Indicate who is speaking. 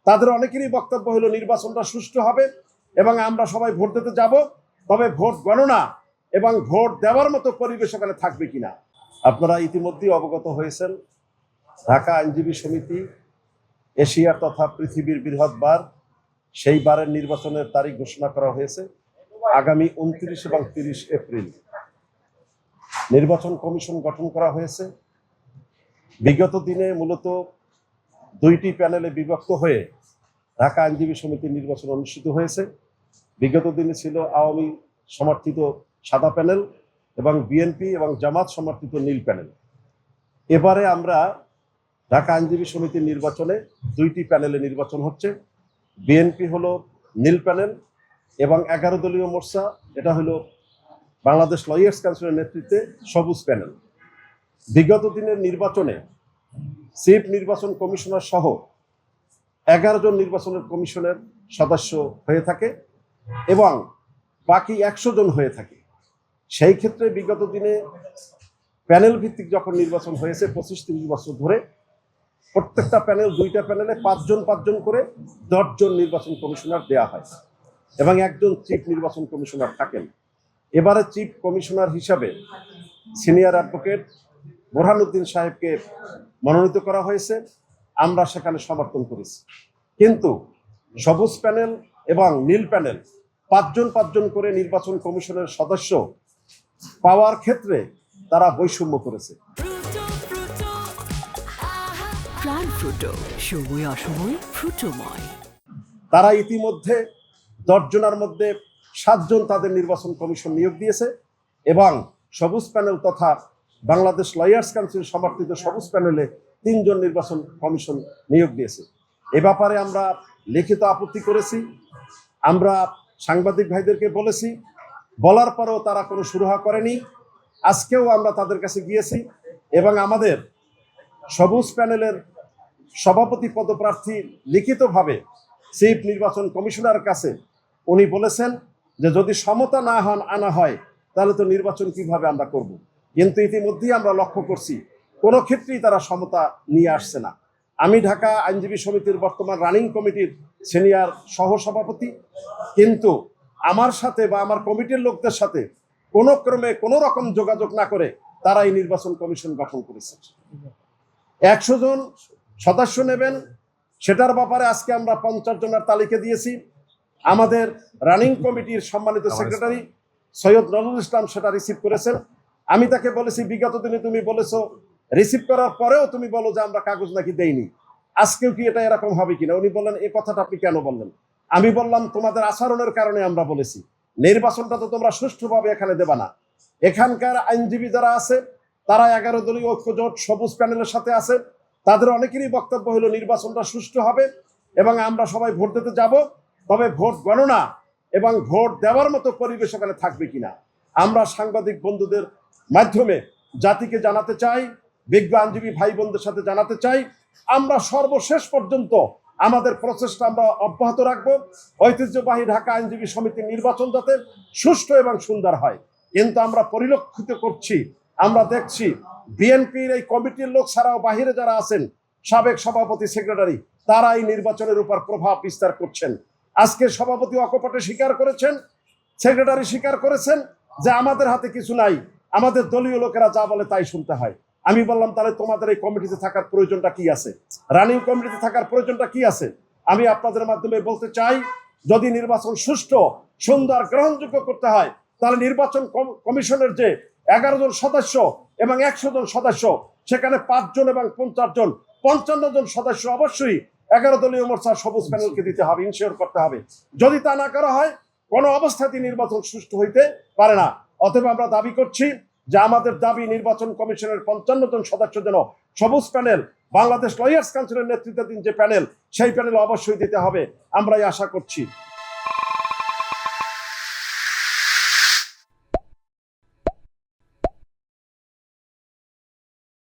Speaker 1: তাদের অনেকেরই বক্তব্য হলো নির্বাচনটা সুষ্ঠু হবে এবং আমরা সবাই ভোট দিতে যাব, তবে ভোট গণনা এবং ভোট দেওয়ার মতো পরিবেশ ওখানে থাকবে কিনা। আপনারা ইতিমধ্যেই অবগত হয়েছেন, ঢাকা আইনজীবী সমিতি এশিয়ার তথা পৃথিবীর বৃহৎ বার, সেই বারের নির্বাচনের তারিখ ঘোষণা করা হয়েছে আগামী 29 এবং 30 এপ্রিল। নির্বাচন কমিশন গঠন করা হয়েছে। বিগত দিনে মূলত দুইটি প্যানেলে বিভক্ত হয়ে ঢাকা আইনজীবী সমিতির নির্বাচন অনুষ্ঠিত হয়েছে। বিগত দিনে ছিল আওয়ামী সমর্থিত সাদা প্যানেল এবং বিএনপি এবং জামাত সমর্থিত নীল প্যানেল। এবারে আমরা ঢাকা আইনজীবী সমিতির নির্বাচনে দুইটি প্যানেলে নির্বাচন হচ্ছে। বিএনপি হলো নীল প্যানেল এবং 11 দলীয় মোর্চা, এটা হলো বাংলাদেশ লয়ার্স কাউন্সিলের নেতৃত্বে সবুজ প্যানেল। বিগত দিনের নির্বাচনে চিফ নির্বাচন কমিশনার সহ 11 জন নির্বাচনের কমিশনের সদস্য হয়ে থাকে এবং বাকি 100 জন হয়ে থাকে। সেই ক্ষেত্রে বিগত দিনে প্যানেল ভিত্তিক যখন নির্বাচন হয়েছে 25-30 বছর ধরে, প্রত্যেকটা প্যানেল, দুইটা প্যানেলে 5 জন করে 10 জন নির্বাচন কমিশনার দেয়া হয় এবং একজন চিফ নির্বাচন কমিশনার থাকেন। এবারে চিফ কমিশনার হিসাবে সিনিয়র অ্যাডভোকেট বোরহানুদ্দিন সাহেবকে মনোনীত করা হয়েছে। আমরা সেখানে সমর্থন করেছি, কিন্তু সবুজ প্যানেল এবং নীল প্যানেল 5 জন করে নির্বাচন কমিশনের সদস্য পাওয়ার ক্ষেত্রে তারা বৈষম্য করেছে। তারা ইতিমধ্যে 10 জনের মধ্যে 7 জন তাদের নির্বাচন কমিশন নিয়োগ দিয়েছে এবং সবুজ প্যানেল তথা বাংলাদেশ লয়ার্স কাউন্সিল সমর্থিত সবুজ প্যানেলে 3 জন নির্বাচন কমিশন নিয়োগ দিয়েছে। এ ব্যাপারে আমরা লিখিত আপত্তি করেছি, আমরা সাংবাদিক ভাইদেরকে বলেছি, বলার পরেও তারা কোনো সুরাহা করেনি। আজকেও আমরা তাদের কাছে গিয়েছি এবং আমাদের সবুজ প্যানেলের সভাপতি পদপ্রার্থী লিখিতভাবে চিফ নির্বাচন কমিশনারের কাছে উনি বলেছেন যে যদি সমতা না আনা হয় তাহলে তো নির্বাচন কিভাবে আমরা করব। কিন্তু ইতিমধ্যেই আমরা লক্ষ্য করছি কোনো ক্ষেত্রেই তারা সমতা নিয়ে আসছে না। আমি ঢাকা আইনজীবী সমিতির বর্তমান রানিং কমিটির সিনিয়র সহসভাপতি, কিন্তু আমার সাথে বা আমার কমিটির লোকদের সাথে কোনো ক্রমে কোনো রকম যোগাযোগ না করে তারা এই নির্বাচন কমিশন গঠন করেছে। 100 জন সদস্য নেবেন, সেটার ব্যাপারে আজকে আমরা 50 জনের তালিকা দিয়েছি। আমাদের রানিং কমিটির সম্মানিত সেক্রেটারি সৈয়দ নজরুল ইসলাম সেটা রিসিভ করেছেন। আমি তাকে বলেছি, বিগত দিনে তুমি বলেছো রিসিভ করার পরেও তুমি বলো যে আমরা কাগজ নাকি দেইনি, আজকেও কি এটা এরকম হবে কিনা। উনি বললেন এই কথাটা আপনি কেন বললেন। আমি বললাম তোমাদের আচরণের কারণে আমরা বলেছি, নির্বাচনটা তো তোমরা সুষ্ঠুভাবে এখানে দেবা না। এখানকার আইনজীবী যারা আছে তারা 11 দলীয় ঐক্যজোট সবুজ প্যানেলের সাথে আছে, তাদের অনেকেরই বক্তব্য হলো নির্বাচনটা সুষ্ঠু হবে এবং আমরা সবাই ভোট দিতে যাব, তবে ভোট গণনা এবং ভোট দেওয়ার মতো পরিবেশ ওখানে থাকবে কিনা। আমরা সাংবাদিক বন্ধুদের মাধ্যমে জাতিকে জানাতে চাই, বিজ্ঞ আইনজীবী ভাই বোনদের সাথে জানাতে চাই, আমরা সর্বশেষ পর্যন্ত আমাদের প্রচেষ্টা আমরা অব্যাহত রাখবো ঐতিহ্যবাহী ঢাকা আইনজীবী সমিতির নির্বাচন যাতে সুষ্ঠু এবং সুন্দর হয়। কিন্তু আমরা পরিলক্ষিত করছি, আমরা দেখছি বিএনপির এই কমিটির লোক ছাড়াও বাহিরে যারা আছেন সাবেক সভাপতি সেক্রেটারি, তারা এই নির্বাচনের উপর প্রভাব বিস্তার করছেন। আজকে সভাপতি অকপটে স্বীকার করেছেন, সেক্রেটারি স্বীকার করেছেন যে আমাদের হাতে কিছু নাই, আমাদের দলীয় লোকেরা যা বলে তাই শুনতে হয়। আমি বললাম তাহলে তোমাদের এই কমিটিতে থাকার প্রয়োজনটা কি আছে, রানিং কমিটিতে থাকার প্রয়োজনটা কি আছে। আমি আপনাদের মাধ্যমে বলতে চাই, যদি নির্বাচন সুষ্ঠু সুন্দর গ্রহণযোগ্য করতে হয় তাহলে নির্বাচন কমিশনের যে 11 জন সদস্য এবং 100 জন সদস্য, সেখানে 5 জন এবং 50 জন 55 জন সদস্য অবশ্যই 11 দলীয় মোর্চা সবুজ প্যানেলকে দিতে হবে, ইনশিওর করতে হবে। যদি তা না করা হয় কোনো অবস্থাতেই নির্বাচন সুষ্ঠু হইতে পারে না। অতএব আমরা দাবি করছি যে আমাদের দাবি নির্বাচন কমিশনের 55 জন সদস্য যেন সবুজ প্যানেল বাংলাদেশ লয়ার্স কাউন্সিলের নেতৃত্বাধীন যে প্যানেল, সেই প্যানেল অবশ্যই দিতে হবে। আমরাই আশা করছি।